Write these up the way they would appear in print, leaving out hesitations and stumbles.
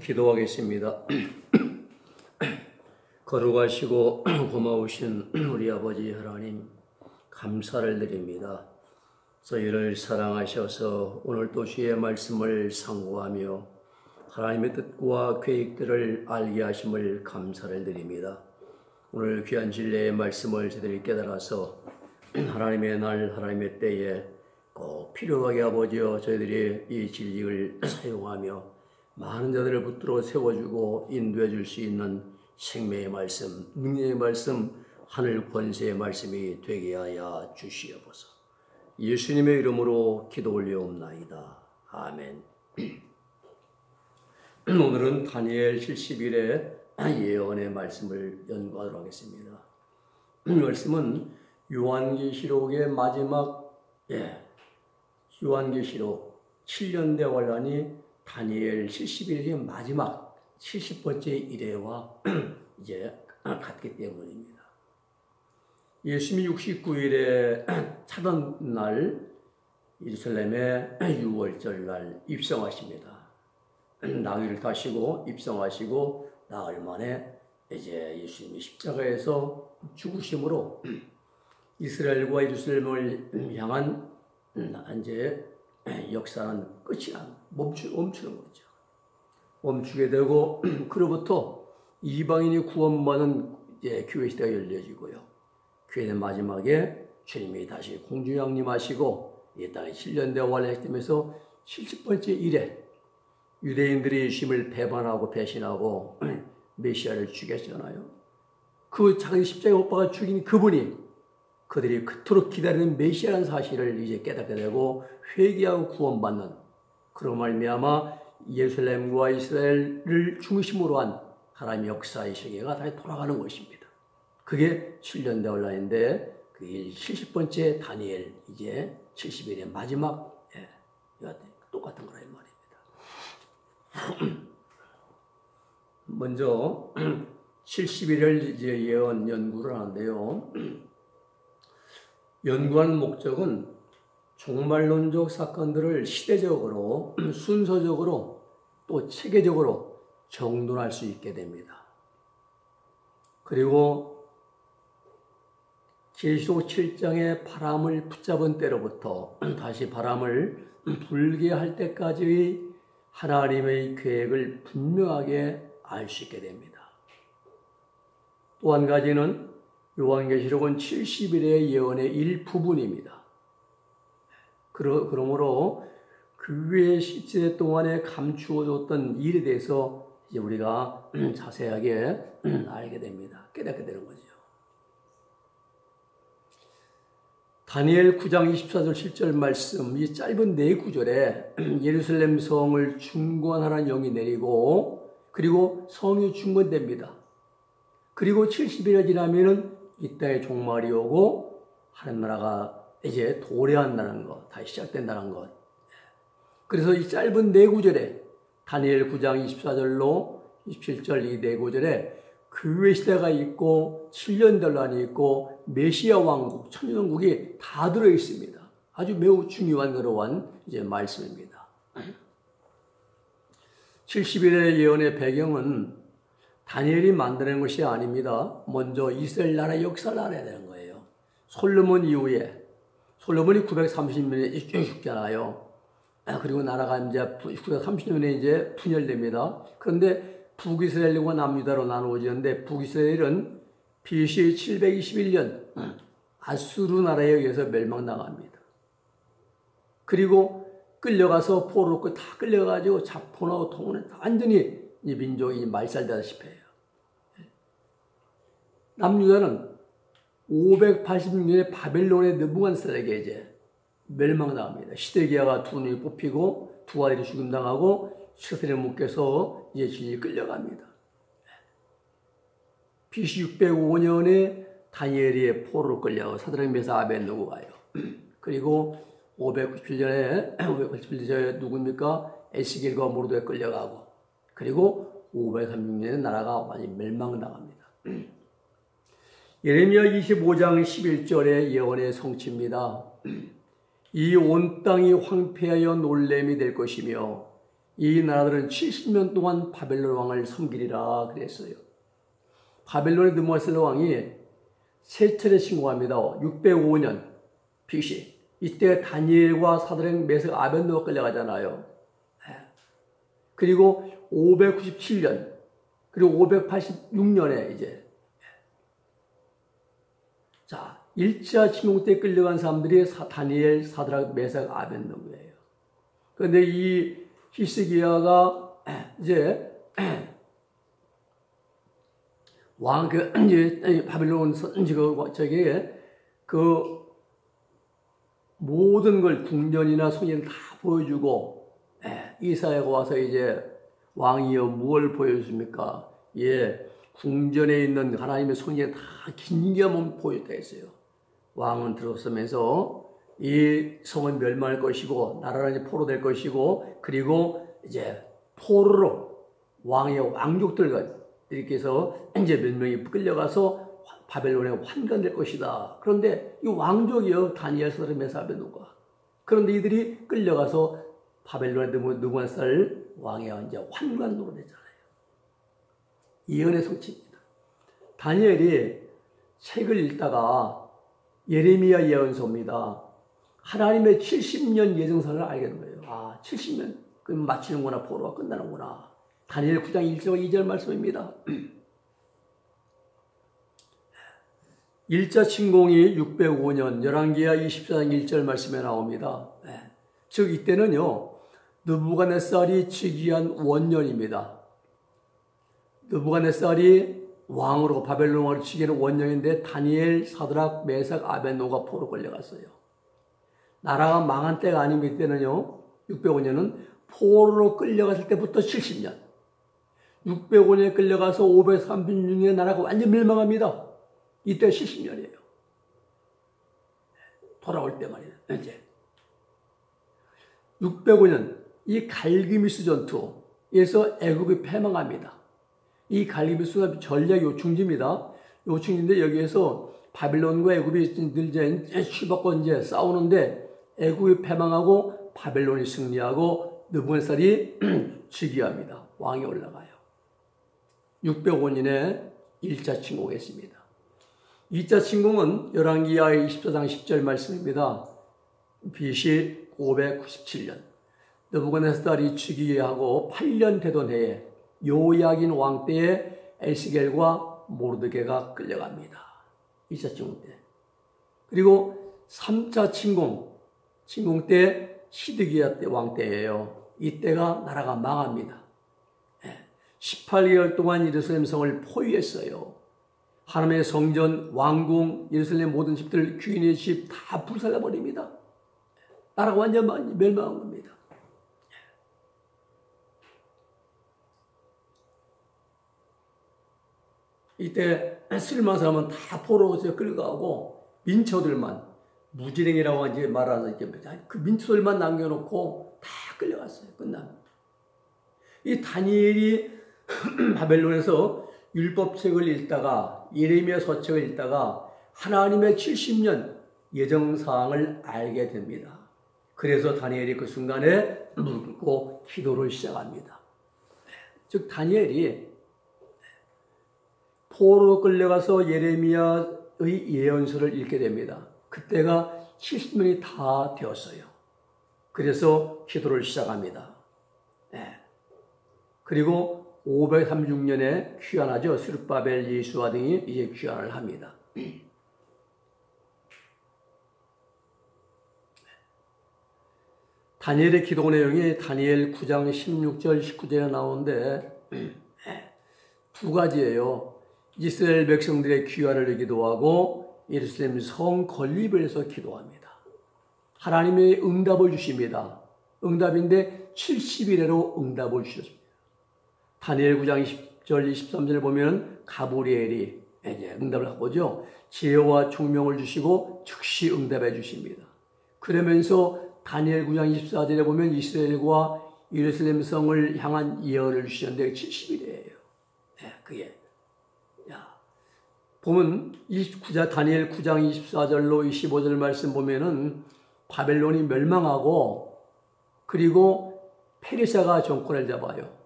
기도하겠습니다. 거룩하시고 고마우신 우리 아버지 하나님, 감사를 드립니다. 저희를 사랑하셔서 오늘도 주의 말씀을 상고하며 하나님의 뜻과 계획들을 알게 하심을 감사를 드립니다. 오늘 귀한 진리의 말씀을 저희들이 깨달아서 하나님의 날, 하나님의 때에 꼭 필요하게 아버지여 저희들이 이 진리를 사용하며 많은 자들을 붙들어 세워주고 인도해 줄 수 있는 생명의 말씀, 능력의 말씀, 하늘 권세의 말씀이 되게 하여 주시옵소서. 예수님의 이름으로 기도 올려옵나이다. 아멘. 오늘은 다니엘 70일의 예언의 말씀을 연구하도록 하겠습니다. 말씀은 요한계시록의 마지막 요한계시록 7년 대환란이 다니엘 70일의 마지막 70번째 일회와 이제 같기 때문입니다. 예수님이 69일에 차던 날 예루살렘에 6월절 날 입성하십니다. 나귀를 타시고 입성하시고 나흘 만에 이제 예수님이 십자가에서 죽으심으로 이스라엘과 예루살렘을 향한 이제 역사는 끝이 멈추는 거죠. 멈추게 되고 그로부터 이방인이 구원받은 이제 교회 시대가 열려지고요. 교회는 마지막에 주님이 다시 공중 양림하시고 이 땅에 7년 대환란하시면서 70번째 일에 유대인들이 예수님을 배반하고 배신하고 메시아를 죽였잖아요. 그 자기 십자가에 못 박아 죽인 그분이 그들이 그토록 기다리는 메시아라는 사실을 이제 깨닫게 되고 회개하고 구원받는, 그런 말미암아 예루살렘과 이스라엘을 중심으로 한 하나님의 역사의 세계가 다시 돌아가는 것입니다. 그게 7년 대환란인데 그게 70번째 다니엘 이제 70일의 마지막 똑같은 거라 이 말입니다. 먼저 70일을 이제 예언 연구를 하는데요. 연구하는 목적은 종말론적 사건들을 시대적으로 순서적으로 또 체계적으로 정돈할 수 있게 됩니다. 그리고 계시록 7장의 바람을 붙잡은 때로부터 다시 바람을 불게 할 때까지의 하나님의 계획을 분명하게 알 수 있게 됩니다. 또 한 가지는 요한계시록은 70일의 예언의 일부분입니다. 그러므로 그 외의 10세대 동안에 감추어졌던 일에 대해서 이제 우리가 자세하게 알게 됩니다. 깨닫게 되는 거죠. 다니엘 9장 24절 7절 말씀, 이 짧은 네 구절에 예루살렘 성을 중건하라는 영이 내리고 그리고 성이 중건됩니다. 그리고 70일이 지나면은 이 땅에 종말이 오고 하나님 나라가 이제 도래한다는 것, 다시 시작된다는 것. 그래서 이 짧은 네 구절에 다니엘 9장 24절로 27절 이 네 구절에 교회 시대가 있고 7년 대환란이 있고 메시아 왕국, 천년왕국이 다 들어 있습니다. 아주 매우 중요한 그러한 이제 말씀입니다. 70일의 예언의 배경은 다니엘이 만드는 것이 아닙니다. 먼저 이스라엘 나라의 역사를 알아야 되는 거예요. 솔로몬 이후에, 솔로몬이 930년에 죽잖아요. 그리고 나라가 이제 930년에 이제 분열됩니다. 그런데 북이스라엘과 남유다로 나누어지는데 북이스라엘은 BC 721년 아수르 나라에 의해서 멸망당합니다. 그리고 끌려가서 포로로 다 끌려가지고 자폰하고 통혼에 완전히 이 민족이 말살되다시피 해요. 남유다는 586년에 바벨론의 느부갓네살에게 이제 멸망당합니다. 시데기야가 두 눈이 뽑히고 두 아들이 죽임당하고 시스템에 묶여서 이제 진이 끌려갑니다. BC 605년에 다니엘이 포로로 끌려가고 사드락 메삭 아벳느고가요. 그리고 597년에 누굽니까? 에스겔과 모르드에 끌려가고 그리고 536년에 나라가 완전히 멸망당합니다. 예레미야 25장 11절의 예언의 성취입니다. 이 온 땅이 황폐하여 놀램이 될 것이며 이 나라들은 70년 동안 바벨론 왕을 섬기리라 그랬어요. 바벨론의 느부갓네살 왕이 세 차례 침공합니다. 605년 BC. 이때 다니엘과 사드락, 메삭, 아벳느고가 끌려가잖아요. 그리고 597년, 그리고 586년에 이제 자 1차 침공 때 끌려간 사람들이 다니엘, 사드락, 메삭, 아벳느고예요. 그런데 이 히스기야가 이제 왕 이제 바벨론 그 모든 걸 궁전이나 성전을 다 보여주고 이사야가 와서 이제 왕이여 무엇을 보여줍니까? 궁전에 있는 하나님의 성전에 다 긴겸은 보였다 했어요. 왕은 들어서면서 이 성은 멸망할 것이고 나라는 이제 포로될 것이고 그리고 이제 포로로 왕의 왕족들과 이렇게 해서 이제 몇 명이 끌려가서 바벨론에 환관될 것이다. 그런데 이 왕족이요 다니엘, 사드락, 메삭, 아벳느고가 그런데 이들이 끌려가서 바벨론의 느부갓네살 왕의 이제 환관으로 됐잖아요. 예언의 성취입니다. 다니엘이 책을 읽다가 예레미야 예언서입니다. 하나님의 70년 예정선을 알게 된 거예요. 70년 그럼 마치는구나, 포로가 끝나는구나. 다니엘 9장 1절 2절 말씀입니다. 1차 침공이 605년 열왕기하 24장 1절 말씀에 나옵니다. 즉 이때는요 느부갓네살이 즉위한 원년입니다. 느부갓네살이 왕으로 바벨론 왕으로 즉위하는 원년인데 다니엘, 사드락, 메삭, 아벳느고가 포로 끌려갔어요. 나라가 망한 때가 아닙니다. 이때는요 605년은 포로로 끌려갔을 때부터 70년 605년에 끌려가서 536년에 나라가 완전 멸망합니다. 이때 70년이에요. 돌아올 때 말이에요. 이제 605년 이 갈기미스 전투에서 애굽이 패망합니다. 이 갈기미스가 전략 요충지입니다. 요충지인데 여기에서 바벨론과 애굽이 늘 치받고 이제 싸우는데 애굽이 패망하고 바벨론이 승리하고 느부갓네살이 즉위합니다. 왕이 올라가요. 605년에 1차 침공했습니다. 2차 침공은 열왕기하 24장 10절 말씀입니다. BC 597년 느부갓네살이 즉위하고 8년 되던 해에 요야긴 왕 때에 에스겔과 모르드게가 끌려갑니다. 2차 침공 때. 그리고 3차 침공 때 시드기야 왕 때예요. 이때가 나라가 망합니다. 18개월 동안 예루살렘 성을 포위했어요. 하나님의 성전, 왕궁, 예루살렘 모든 집들, 귀인의 집 다 불살라버립니다. 나라가 완전 멸망한 겁니다. 이때 쓸만한 사람은 다 포로에서 끌려가고 민초들만 무지랭이라고 이제 말하는 그 민초들만 남겨놓고 다 끌려갔어요. 끝나면. 이 다니엘이 바벨론에서 율법책을 읽다가 예레미야 서책을 읽다가 하나님의 70년 예정사항을 알게 됩니다. 그래서 다니엘이 그 순간에 무릎 꿇고 기도를 시작합니다. 즉 다니엘이 포로로 끌려가서 예레미야의 예언서를 읽게 됩니다. 그때가 70년이 다 되었어요. 그래서 기도를 시작합니다. 그리고 536년에 귀환하죠. 스룹바벨, 예수와 등이 이제 귀환을 합니다. 다니엘의 기도 내용이 다니엘 9장 16절, 19절에 나오는데 두 가지예요. 이스라엘 백성들의 귀환을 기도하고 예루살렘 성 건립을 해서 기도합니다. 하나님의 응답을 주십니다. 응답인데 70일에로 응답을 주셨습니다. 다니엘 9장 20절, 23절을 보면 가브리엘이 이제 응답을 하고죠. 지혜와 총명을 주시고 즉시 응답해 주십니다. 그러면서 다니엘 9장 24절에 보면 이스라엘과 예루살렘 성을 향한 예언을 주셨는데 70일이에요. 그게. 보면 다니엘 9장 24절로 25절 말씀 보면은 바벨론이 멸망하고 그리고 페르시아가 정권을 잡아요.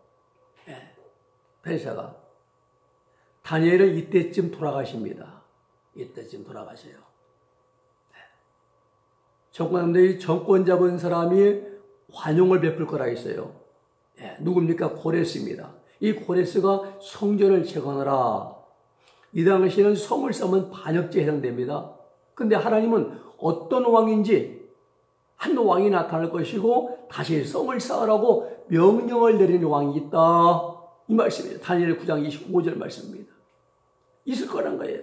페르시아가. 다니엘은 이때쯤 돌아가십니다. 이때쯤 돌아가세요. 정권자들이 정권 잡은 사람이 관용을 베풀 거라 했어요. 누굽니까? 고레스입니다. 이 고레스가 성전을 재건하라. 이 당시에는 성을 쌓으면 반역죄에 해당됩니다. 근데 하나님은 어떤 왕인지 한 왕이 나타날 것이고 다시 성을 쌓으라고 명령을 내리는 왕이 있다. 이 말씀이에요. 다니엘 9장 25절 말씀입니다. 있을 거란 거예요.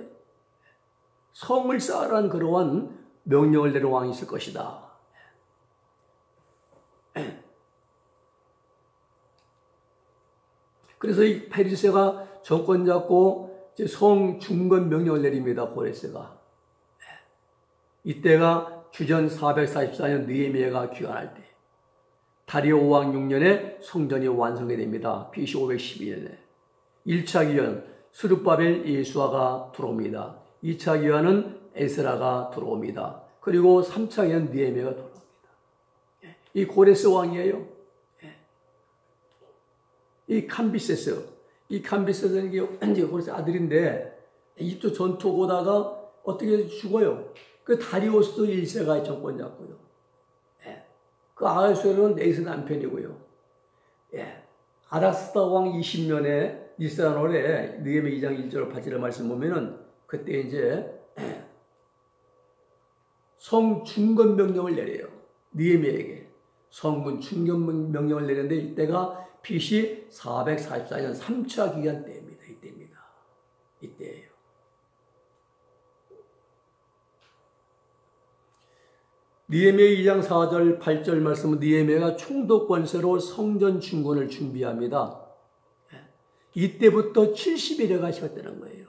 성을 쌓으라는 그러한 명령을 내리는 왕이 있을 것이다. 그래서 이 페르시아가 정권 잡고 성 중건 명령을 내립니다. 고레스가. 이때가 주전 444년 느헤미야가 귀환할 때 다리오 5왕 6년에 성전이 완성이 됩니다. BC 512년에 1차 기원 스룹바벨 예수아가 들어옵니다. 2차 기원은 에스라가 들어옵니다. 그리고 3차 기원 느헤미야가 들어옵니다. 이 고레스 왕이에요. 이 캄비세스는 이제 고레스 아들인데 이집트 전투 오다가 어떻게 죽어요? 그 다리오스 1세가 정권 잡고요. 그 아하수에로는 네이스 남편이고요. 아닥스다 왕 20년에 니스라놀에 느헤미야 2장 1절 8절의 말씀 보면은 그때 이제 성 중건 명령을 내려요. 느헤미야에게 성문 중건 명령을 내렸는데 이때가 BC 444년 3차 기간 때입니다. 이때예요. 느헤미야 2장 4절 8절 말씀은 느헤미야가 총독 권세로 성전 중건을 준비합니다. 이때부터 70일회가 시작되는 거예요.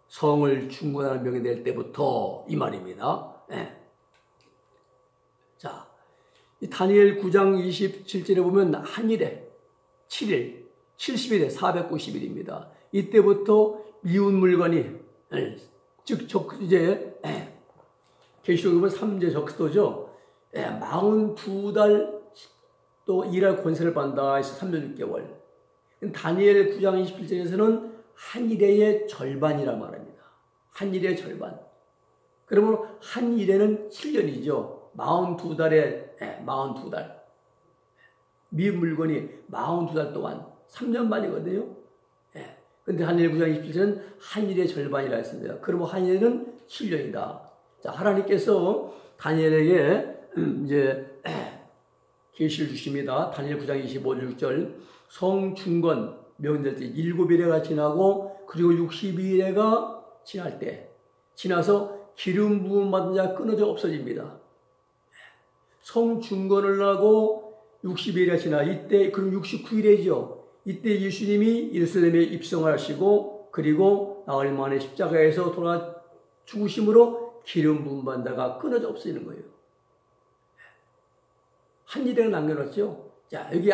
성을 중건하는 명이 될 때부터 이 말입니다. 자, 이 다니엘 9장 27절에 보면 한일에 7일, 70일에 490일입니다. 이때부터 미운 물건이 즉 이제 계시록에 보면 3제 적도죠. 42달 또 일할 권세를 받는다 해서 3년 6개월. 다니엘 9장 27절에서는 한 일의 절반이라 말합니다. 한 일의 절반. 그러면 한 일에는 7년이죠. 42달에 42달. 미 물건이 42달 동안 3년 만이거든요. 근데 다니엘 9장 27절은 한 일의 절반이라 했습니다. 그러면 한 일에는 7년이다. 자, 하나님께서 다니엘에게 이제 계시를 주십니다. 다니엘 9장 25절 6절 성 중건 명절 때 7일회가 지나고 그리고 62일회가 지날 때 지나서 기름 부음 받은 자 끊어져 없어집니다. 성 중건을 하고 60일회가 지나 이때 그럼 69일회죠. 이때 예수님이 예루살렘에 입성을 하시고 그리고 나흘 만에 십자가에서 돌아 죽으심으로 기름 부음 받은 자가 끊어져 없어지는 거예요. 한 일회가 남겨놨죠. 자, 여기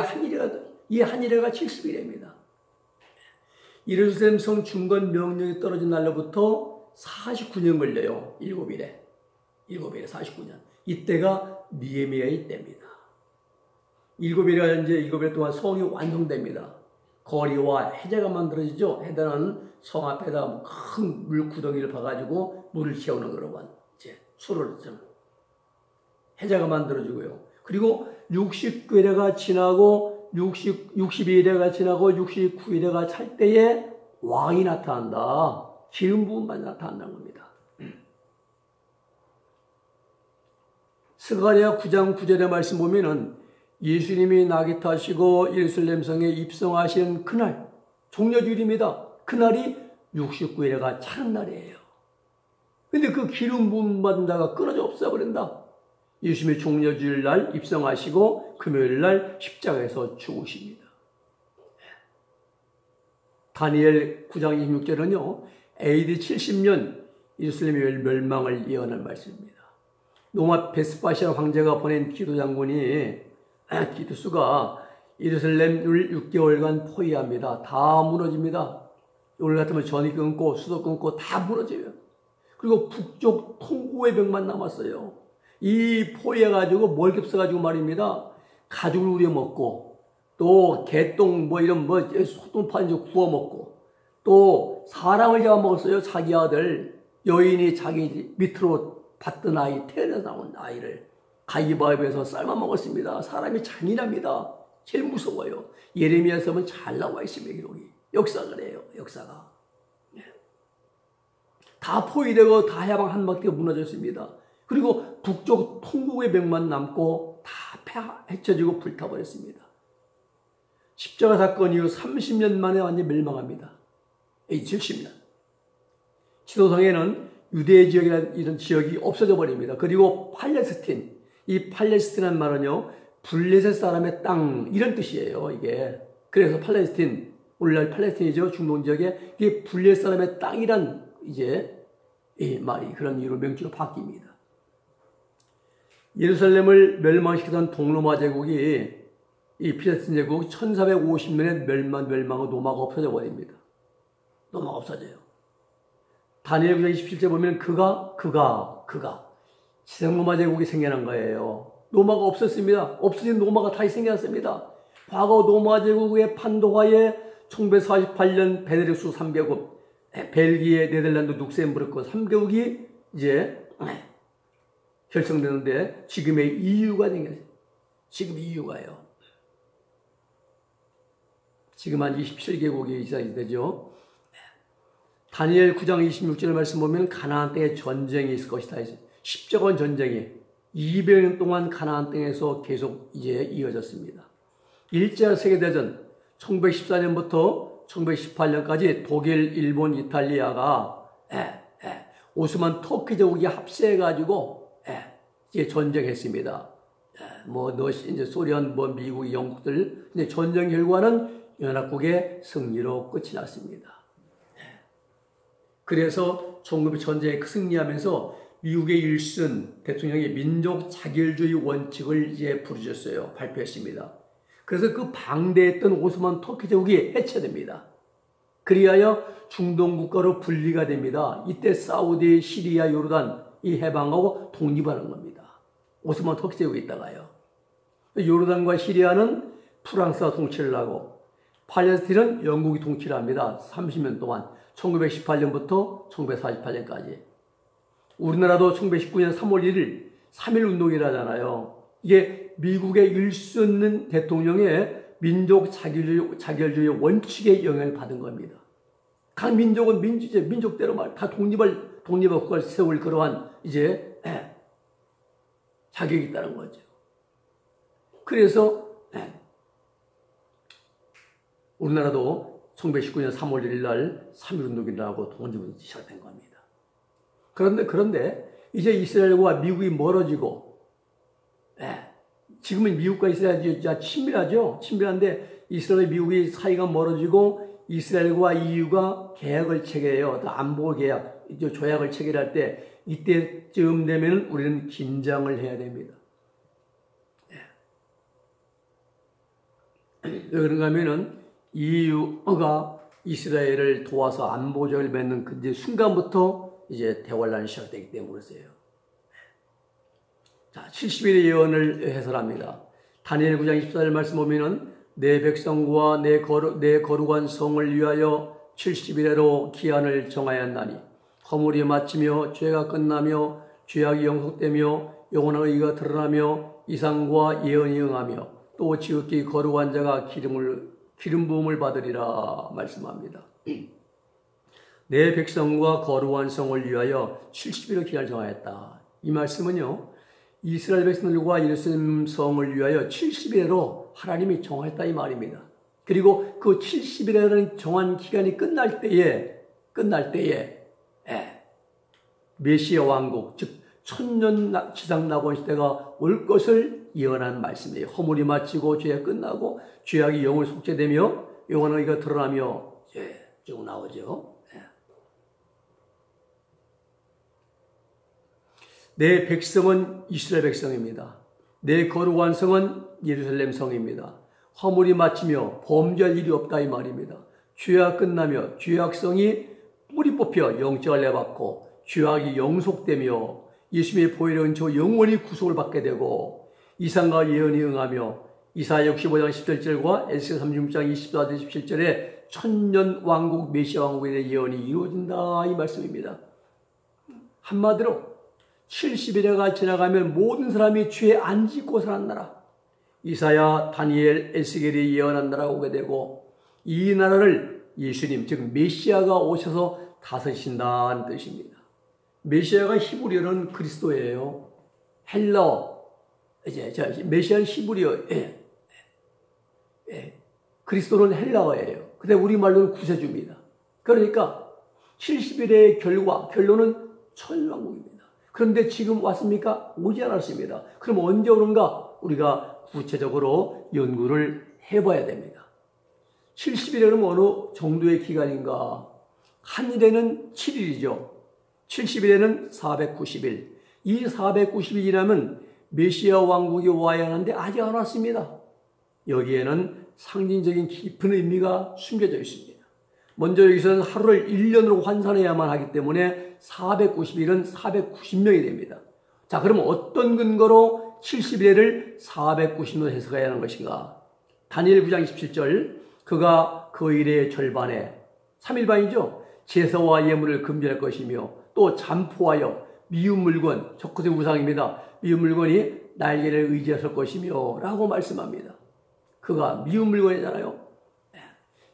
이 한 일회가 70일입니다. 예루살렘 성 중건 명령이 떨어진 날로부터 49년 걸려요. 7일에 49년. 이때가 느헤미야의 때입니다. 7일 동안 성이 완성됩니다. 거리와 해제가 만들어지죠. 해제는 성 앞에다 큰 물구덩이를 봐가지고 물을 채우는 그런 이제 수를 좀 해제가 만들어지고요. 그리고 69일회가 지나고 62일회가 지나고 69일회가 찰 때에 왕이 나타난다. 기름 부음만 나타난다는 겁니다. 스가랴 9장 9절의 말씀 보면은 예수님이 낙이 타시고 예루살렘 성에 입성하신 그날 종려주일입니다. 그날이 69일회가 차는 날이에요. 근데 그 기름 부음 받은 자가 끊어져 없어버린다. 예수님의 종려주일 날 입성하시고 금요일 날 십자가에서 죽으십니다. 다니엘 9장 26절은요. AD 70년 예루살렘의 멸망을 예언한 말씀입니다. 로마 베스파시아 황제가 보낸 기두수가 예루살렘을 6개월간 포위합니다. 다 무너집니다. 오늘 같으면 전이 끊고 수도 끊고 다 무너져요. 그리고 북쪽 통고의 벽만 남았어요. 이 포위해가지고 멀겹서가지고 말입니다. 가죽을 우려먹고 또 개똥 뭐 이런 뭐 소똥판 구워 먹고, 또 사람을 잡아먹었어요. 자기 아들, 여인이 자기 밑으로 받던 아이, 태어나 나온 아이를 가위바위보에서 삶아 먹었습니다. 사람이 잔인합니다. 제일 무서워요. 예레미야서 보면 잘 나와 있습니다. 기록이. 역사가 그래요. 역사가. 다 포위되고 다 해방 한 바퀴가 무너졌습니다. 그리고 북쪽 통곡의 벽만 남고 다 헤쳐지고 불타버렸습니다. 십자가 사건 이후 30년 만에 완전히 멸망합니다. 70년. 지도상에는 유대 지역이라는 이런 지역이 없어져 버립니다. 그리고 팔레스틴, 이 팔레스틴이라는 말은요, 블레셋 사람의 땅, 이런 뜻이에요, 이게. 그래서 팔레스틴, 오늘날 팔레스틴이죠, 중동 지역에. 이게 블레셋 사람의 땅이란 이제 이 말이 그런 이유로 명칭으로 바뀝니다. 예루살렘을 멸망시키던 동로마 제국이, 이 필스틴 제국 1450년에 멸망하고 노마가 없어져 버립니다. 노마가 없어져요. 다니엘 9장 27절 보면 그가 지상로마 제국이 생겨난 거예요. 노마가 없었습니다. 없어진 노마가 다시 생겨났습니다. 과거 노마 제국의 판도하에 1948년 베네룩스 3개국, 벨기에, 네덜란드, 룩셈부르크 3개국이 이제 결성되는데 지금의 EU가 생겼어요. 지금 EU가요. 지금 한 27개국이 시작이 되죠. 다니엘 9장 26절 말씀 보면 가나안 땅에 전쟁이 있을 것이다. 십자군 전쟁이 200년 동안 가나안 땅에서 계속 이제 이어졌습니다. 1차 세계대전 1914년부터 1918년까지 독일, 일본, 이탈리아가 오스만 터키 제국이 합세해가지고 이제 전쟁했습니다. 이제 소련, 미국, 영국들 이제 전쟁 결과는 연합국의 승리로 끝이 났습니다. 그래서 1900 전쟁에 승리하면서 미국의 일순 대통령이 민족 자결주의 원칙을 이제 부르셨어요. 발표했습니다. 그래서 그 방대했던 오스만 터키 제국이 해체됩니다. 그리하여 중동 국가로 분리가 됩니다. 이때 사우디, 시리아, 요르단 이 해방하고 독립하는 겁니다. 오스만 터키 제국이 있다가요. 요르단과 시리아는 프랑스가 통치를 하고 팔레스틴은 영국이 통치를 합니다. 30년 동안 1918년부터 1948년까지. 우리나라도 1919년 3월 1일 3.1 운동이라잖아요. 이게 미국의 일순 대통령의 민족 자결주의 원칙에 영향을 받은 겁니다. 각 민족은 민족대로 다 독립할 국가를 세울 그러한 이제 자격이 있다는 거죠. 그래서 우리나라도 1919년 3월 1일 날 3.1 운동이라고 독립이 시작된 겁니다. 그런데 이제 이스라엘과 미국이 멀어지고, 지금은 미국과 이스라엘이 친밀하죠. 친밀한데 이스라엘 미국이 사이가 멀어지고 이스라엘과 EU가 계약을 체결해요. 안보 계약, 조약을 체결할 때 이때쯤 되면 우리는 긴장을 해야 됩니다. 왜 그런가 하면은 EU가 이스라엘을 도와서 안보조약을 맺는 그 순간부터 이제 대환란이 시작되기 때문에 그랬어요. 자, 70일의 예언을 해설합니다. 다니엘 9장 24절 말씀 보면은 내 백성과 내 거룩한 성을 위하여 70일에로 기한을 정하였나니 허물이 마치며 죄가 끝나며 죄악이 영속되며 영원한 의가 드러나며 이상과 예언이 응하며 또 지극히 거룩한 자가 기름 부음을 받으리라 말씀합니다. 내 백성과 거룩한 성을 위하여 70일의 기한을 정하였다. 이 말씀은요, 이스라엘 백성들과 예루살렘 성을 위하여 70일로 하나님이 정하였다 이 말입니다. 그리고 그 70일이라는 정한 기간이 끝날 때에 메시아 왕국, 즉 천년 지상 낙원 시대가 올 것을 예언한 말씀이에요. 허물이 마치고 죄가 끝나고 죄악이 영을 속죄되며 영원한 의가 드러나며 쭉 나오죠. 내 백성은 이스라엘 백성입니다. 내 거룩한 성은 예루살렘 성입니다. 허물이 마치며 범죄할 일이 없다 이 말입니다. 죄악 끝나며 죄악성이 뿌리 뽑혀 영적을 내받고 죄악이 영속되며 예수님의 보혈의 은혜로 영원히 구속을 받게 되고 이상과 예언이 응하며 이사야 65장 17절과 에스겔 36장 24절 27절에 천년 왕국 메시아 왕국에 대한 예언이 이루어진다 이 말씀입니다. 한마디로 70일에가 지나가면 모든 사람이 죄 안 짓고 사는 나라, 이사야, 다니엘, 에스겔이 예언한 나라가 오게 되고 이 나라를 예수님 즉 메시아가 오셔서 다스리신다는 뜻입니다. 메시아가 히브리어는 그리스도예요. 헬라어 메시아는 히브리어, 그리스도는 헬라어예요. 근데 우리말로는 구세주입니다. 그러니까 70일의 결론은 천년왕국입니다. 그런데 지금 왔습니까? 오지 않았습니다. 그럼 언제 오는가? 우리가 구체적으로 연구를 해봐야 됩니다. 70일에는 어느 정도의 기간인가? 한일에는 7일이죠. 70일에는 490일. 이 490일이 지나면 메시아 왕국이 와야 하는데 아직 안 왔습니다. 여기에는 상징적인 깊은 의미가 숨겨져 있습니다. 먼저 여기서는 하루를 1년으로 환산해야만 하기 때문에 490일은 490명이 됩니다. 자, 그럼 어떤 근거로 70일을 490년 해석해야 하는 것인가? 다니엘 9장 27절, 그가 그 일의 절반에 3일반이죠. 제사와 예물을 금지할 것이며 또 잠포하여 미운 물건, 적그리스도의 우상입니다. 미운 물건이 날개를 의지했을 것이며 라고 말씀합니다. 그가 미운 물건이잖아요.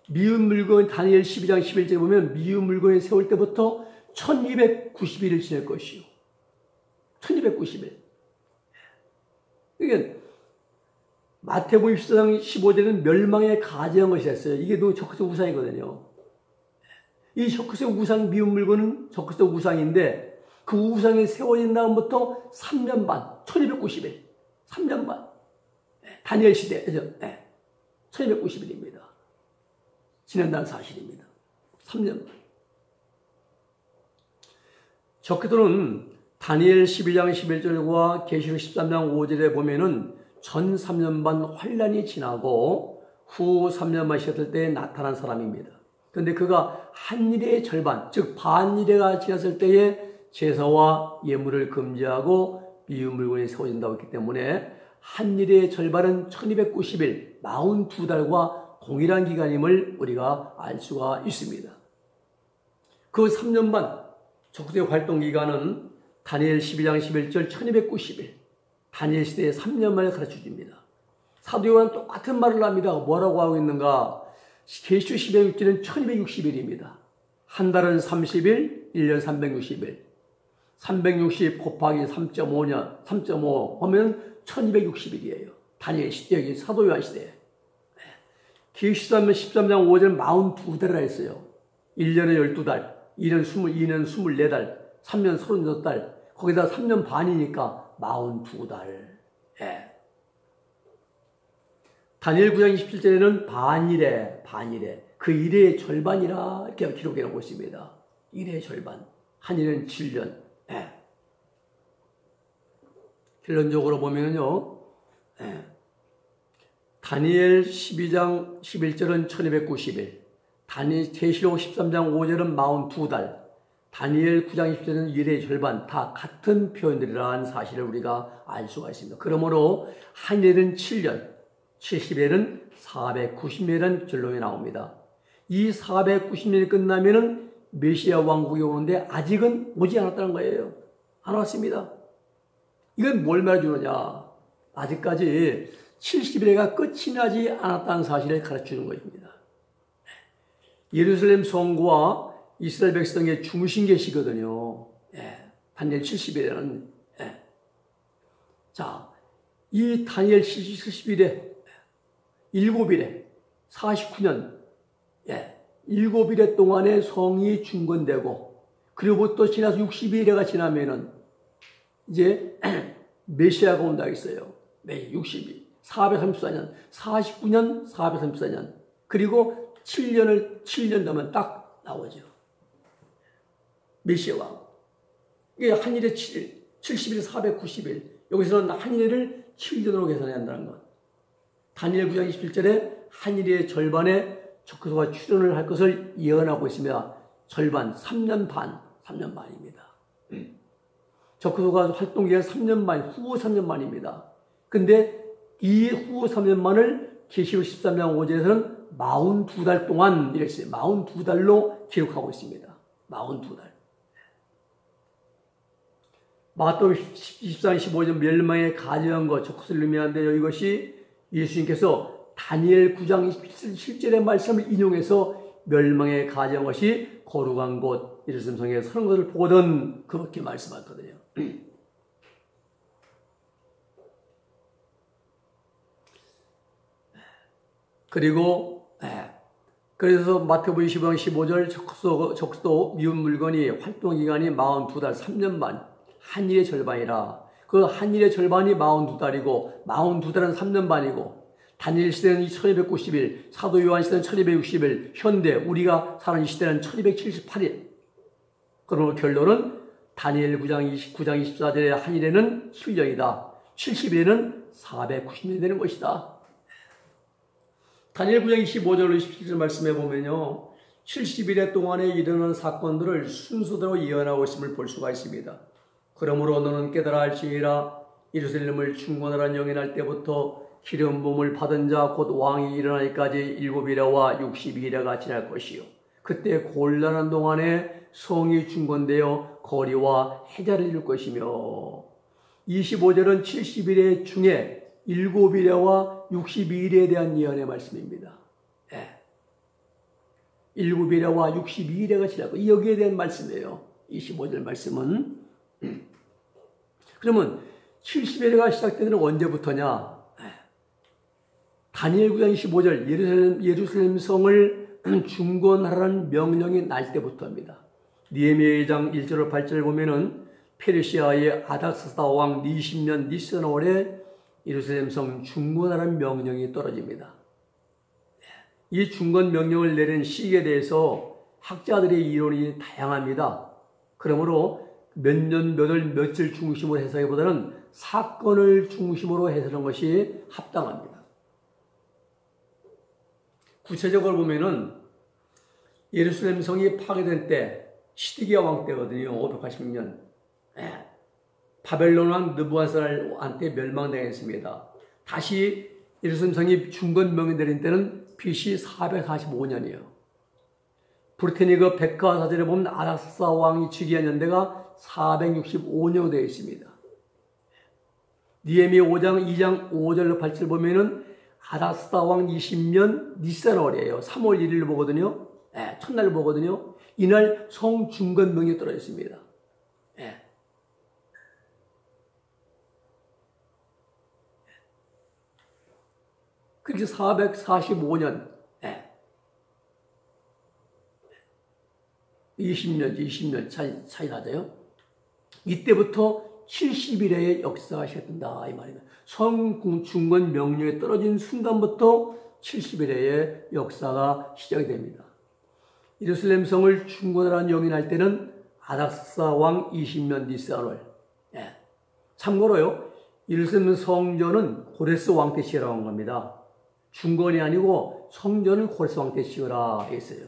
미운 물건, 다니엘 12장 11절에 보면 미운 물건이 세울 때부터 1290일을 지낼 것이요. 1290일. 이게 마태복음 14장 15절에는 멸망의 가증한 것이 됐어요. 이게 또 적그리스도 우상이거든요. 이 적그리스도 우상, 미운 물건은 적그리스도 우상인데 그 우상이 세워진 다음부터 3년 반, 1290일, 3년 반. 다니엘 시대, 1290일입니다. 지난다는 사실입니다. 3년 반. 적그리스도는 다니엘 12장 11절과 계시록 13장 5절에 보면은 전 3년 반 환란이 지나고 후 3년 반 시작될 때 나타난 사람입니다. 그런데 그가 한 일의 절반, 즉 반일회가 지났을 때에 제사와 예물을 금지하고 미운 물건이 세워진다고 했기 때문에 한 일의 절반은 1290일, 42달과 동일한 기간임을 우리가 알 수가 있습니다. 그 3년 반 적그리스도의 활동 기간은 다니엘 12장 11절 1290일, 다니엘 시대의 3년 만에 가르쳐줍니다. 사도 요한은 똑같은 말을 합니다. 뭐라고 하고 있는가? 계시록 12장 1260일입니다. 한 달은 30일, 1년 360일. 360 곱하기 3.5 하면 1260일이에요. 다니엘 시대, 여기 사도 요한 시대에. 계시록 13장 5절 42달이라 했어요. 1년에 12달, 2년 24달, 3년 36달, 거기다 3년 반이니까 42달. 다니엘 9장 27절에는 반일에, 그 일의 절반이라 이렇게 기록해 놓고 있습니다. 일의 절반. 한 일은 7년. 결론적으로 보면요, 다니엘 12장 11절은 1290일, 계시록 13장 5절은 42달, 다니엘 9장 20절은 일의 절반, 다 같은 표현들이라는 사실을 우리가 알 수가 있습니다. 그러므로 한 일은 7년, 70일은 490일이라는 결론이 나옵니다. 이 490일이 끝나면은 메시아 왕국이 오는데 아직은 오지 않았다는 거예요. 안 왔습니다. 이건 뭘 말해주느냐? 아직까지 70일가 끝이 나지 않았다는 사실을 가르치는 것입니다. 예루살렘 성구와 이스라엘 백성의 중심 계시거든요. 다니엘 70일에는. 자, 이 다니엘 70일에 7일에 49년 7일에 동안에 성이 중건되고 그리고부터 지나서 62일에가 지나면은 이제 메시아가 온다 했어요. 60일, 434년, 49년, 434년 그리고 7년 되면 딱 나오죠. 메시아 왕. 이게 한일에 7일, 70일, 490일. 여기서는 한일을 7년으로 계산해야 한다는 것. 다니엘 9장 27절에 한일의 절반에 적그리스도가 출현을 할 것을 예언하고 있습니다. 절반, 3년 반입니다. 적그리스도가 활동기간 3년 반, 후 3년 반입니다. 근데 이후 3년만을 계시록 13장 5절에서는 42달 동안 이랬어요. 42달로 기록하고 있습니다. 42달. 마태복음 24장 15절 멸망에 가려한 것, 저것을 의미하는데요. 이것이 예수님께서 다니엘 9장 7절의 말씀을 인용해서 멸망에 가려한 것이 거룩한 곳, 예루살렘 성에 서는 것을 보거든 그렇게 말씀하거든요. 그래서 마태복음 25장 15절 적도 미운 물건이 활동기간이 42달 3년 반 한일의 절반이라. 그 한일의 절반이 42달이고 42달은 3년 반이고 다니엘 시대는 1290일, 사도 요한 시대는 1260일, 현대 우리가 사는 이 시대는 1278일. 그러므로 결론은 다니엘 9장 24절의 한일에는 7년이다. 70일에는 490년이 되는 것이다. 다니엘 9장 25절로 27절 말씀해 보면요. 70일 동안에 일어나는 사건들을 순서대로 예언하고 있음을 볼 수가 있습니다. 그러므로 너는 깨달아 할지니라 예루살렘을 충곤하라 영현할 때부터 기름 부음을 받은 자 곧 왕이 일어나기까지 7일에와 62일에가 지날 것이요. 그때 곤란한 동안에 성이 충곤되어 거리와 해자를 이룰 것이며 25절은 70일의 중에 7일에와 62일에 대한 예언의 말씀입니다. 7일에와 62일에가 지날 것. 여기에 대한 말씀이에요. 25절 말씀은. 그러면 70일에가 시작되는 언제부터냐? 다니엘 9장 25절 예루살렘 성을 중건하라는 명령이 날 때부터입니다. 느헤미야 2장 1절로 8절을 보면은 페르시아의 아닥사스다 왕 20년 니스나월에 예루살렘 성 중건하라는 명령이 떨어집니다. 이 중건 명령을 내린 시기에 대해서 학자들의 이론이 다양합니다. 그러므로 몇 년, 몇 월, 며칠 중심으로 해석하기보다는 사건을 중심으로 해석하는 것이 합당합니다. 구체적으로 보면은 예루살렘 성이 파괴된 때 시드기야 왕 때거든요. 586년. 바벨론 왕 느부갓네살한테 멸망당했습니다. 다시 예루살렘 성이 중건 명령 내린 때는 BC 445년이에요. 브르테니그 백과사전에 보면 아닥사 왕이 즉위한 연대가 465년 되어 있습니다. 느헤미야 5장 2장 5절로 8절 보면은 아닥사 왕 20년 니산월이에요. 3월 1일을 보거든요. 첫날 보거든요. 이날 성 중건 명령이 떨어졌습니다. 그렇게 445년, 20년 차이 나죠. 이때부터 70일의 역사가 시작된다 이 말입니다. 성 중건 명령에 떨어진 순간부터 70일의 역사가 시작이 됩니다. 예루살렘 성을 중건하라는 영인할 때는 아닥사 왕 20년 니산월. 참고로요, 예루살렘 성전은 고레스 왕 때 지으라고 한 겁니다. 중건이 아니고 성전은 고레스 왕 때 지으라 했어요.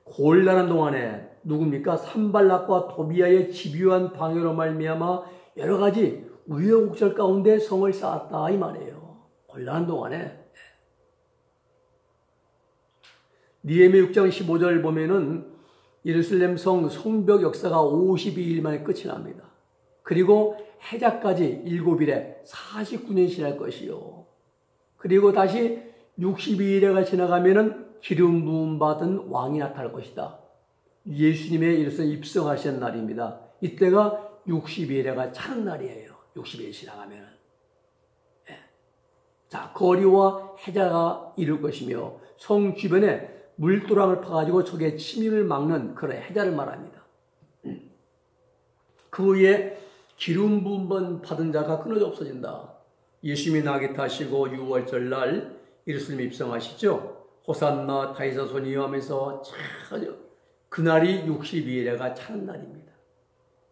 곤란한 동안에 누굽니까? 산발락과 도비아의 집요한 방해로 말미암아 여러 가지 우여곡절 가운데 성을 쌓았다 이 말이에요. 곤란한 동안에. 느헤미야 6장 15절 보면은 예루살렘 성벽 역사가 52일 만에 끝이 납니다. 그리고 해자까지 7일에 49년이 지날 것이요. 그리고 다시 62일에가 지나가면은 기름 부음 받은 왕이 나타날 것이다. 예수님의 예루살렘 입성하신 날입니다. 이때가 62일에가 차는 날이에요. 60일 지나가면은. 자, 거리와 해자가 이룰 것이며 성 주변에 물도랑을 파가지고 적의 침입을 막는 그런 해자를 말합니다. 그 후에 기름 부음 받은 자가 끊어져 없어진다. 예수님이 나귀 타시고 6월절 날 예루살렘에 입성하시죠. 호산나 다윗의 손이여 하면서 그날이 62일에가 차는 날입니다.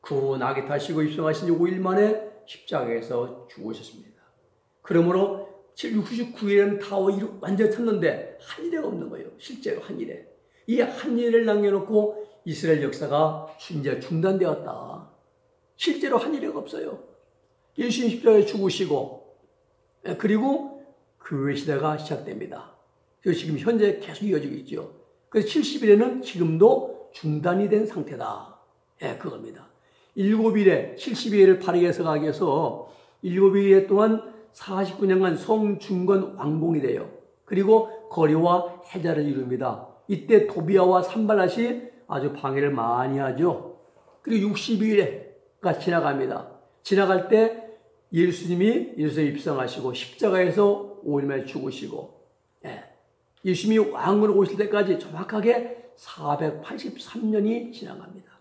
그 후 나귀 타시고 입성하신 5일 만에 십자가에서 죽으셨습니다. 그러므로 69일은 다 완전히 탔는데 한 일회가 없는 거예요. 실제로 한 일회. 이 한 일을 남겨놓고 이스라엘 역사가 이제 중단되었다. 실제로 한 일회가 없어요. 예수님 십자가에 죽으시고 그리고 교회 시대가 시작됩니다. 그래서 지금 현재 계속 이어지고 있죠. 그래서 70일에는 지금도 중단이 된 상태다. 그겁니다. 7일에 70일을 바르게 해석하기 위해서 7일 동안 49년간 성중건 왕봉이 돼요. 그리고 거리와 해자를 이룹니다. 이때 도비아와 산발랏이 아주 방해를 많이 하죠. 그리고 62일가 지나갑니다. 지나갈 때 예수님이 예루살렘에 입성하시고 십자가에서 5일 만에 죽으시고, 예수님이 왕으로 오실 때까지 정확하게 483년이 지나갑니다.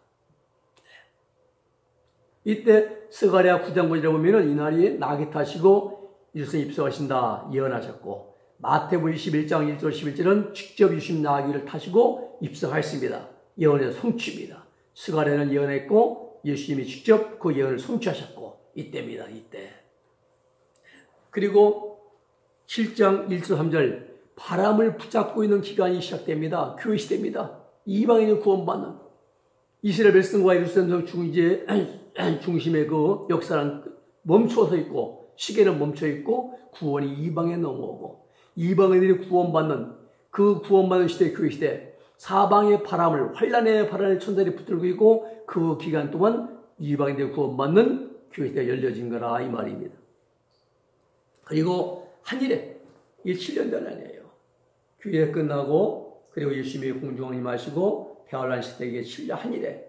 이때 스가랴 9장 9절에 보면은 이날이 낙이 타시고 예루살렘에 입성하신다 예언하셨고, 마태복음 21장 1절 11절은 직접 예수님 나귀를 타시고 입성하였습니다. 예언의 성취입니다. 스가랴는 예언했고 예수님이 직접 그 예언을 성취하셨고, 이때입니다. 이때. 그리고 7장 1절 3절 바람을 붙잡고 있는 기간이 시작됩니다. 교회 시대입니다. 이방인이 구원받는 이스라엘 백성과 예루살렘 중심의 그 역사는 멈춰서 있고, 시계는 멈춰 있고, 구원이 이방에 넘어오고, 이방인들이 구원받는 그 구원받는 시대, 교회 시대, 사방의 바람을, 환란의 바람에 천사들이 붙들고 있고, 그 기간 동안 이방인들이 구원받는 교회 시대가 열려진 거라 이 말입니다. 그리고 한일에 이게 7년 전 아니에요. 교회 끝나고, 그리고 예수님이 공중왕님 하시고 배환란 시대에 7년 한일에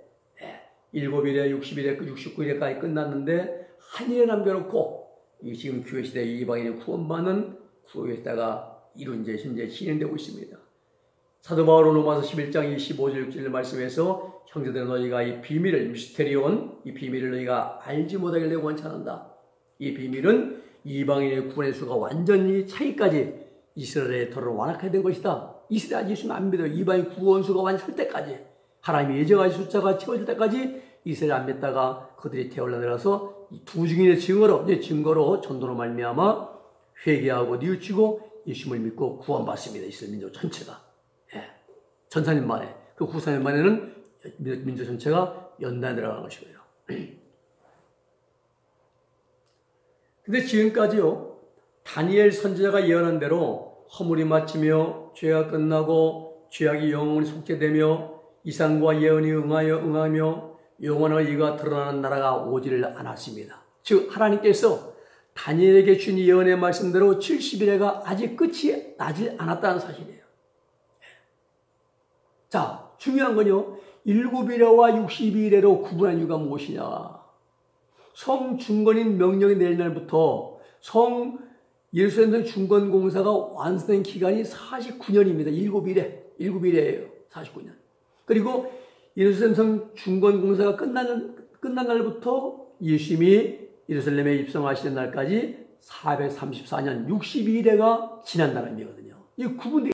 7일에 60일에 69일에까지 끝났는데, 한일에 남겨놓고 이 지금 교회 시대 이방인이 구원받는 교회 시대가 이룬 지 현재 진행되고 있습니다. 사도 바울은 로마서 11장 25절 6절 말씀에서 형제들 너희가 이 비밀을, 미스테리온, 이 비밀을 너희가 알지 못하길래 원찮는다. 이 비밀은 이방인의 구원의 수가 완전히 차기까지 이스라엘의 터를 완악하게 된 것이다. 이스라엘 예수님 안 믿어요. 이방인 구원수가 완성될 때까지, 하나님이 예정하신 숫자가 채워질 때까지 이스라엘 안 믿다가 그들이 태올라내려서 두 증인의 증거로 전도로 말미암아 회개하고 뉘우치고 예수님을 믿고 구원받습니다. 이스라엘 민족 전체가. 전사님 만에, 그 9사년 만에는 민족 전체가 연단에 들어가는 것이고요. 근데 지금까지요, 다니엘 선지자가 예언한 대로 허물이 마치며 죄가 끝나고 죄악이 영원히 속죄되며 이상과 예언이 응하며 영원한 의가 드러나는 나라가 오지를 않았습니다. 즉 하나님께서 다니엘에게 준 예언의 말씀대로 70일에가 아직 끝이 나지 않았다는 사실이에요. 자, 중요한 건요, 7일에와 62일에로 구분한 이유가 무엇이냐. 성중건인 명령이 내린 날부터 예루살렘 중건공사가 완성된 기간이 49년입니다. 7일이에요. 49년. 그리고 예루살렘 중건공사가 끝난 날부터 예수님이 예루살렘에 입성하시는 날까지 434년 62일에가 지난다는 의미거든요. 이 구분되어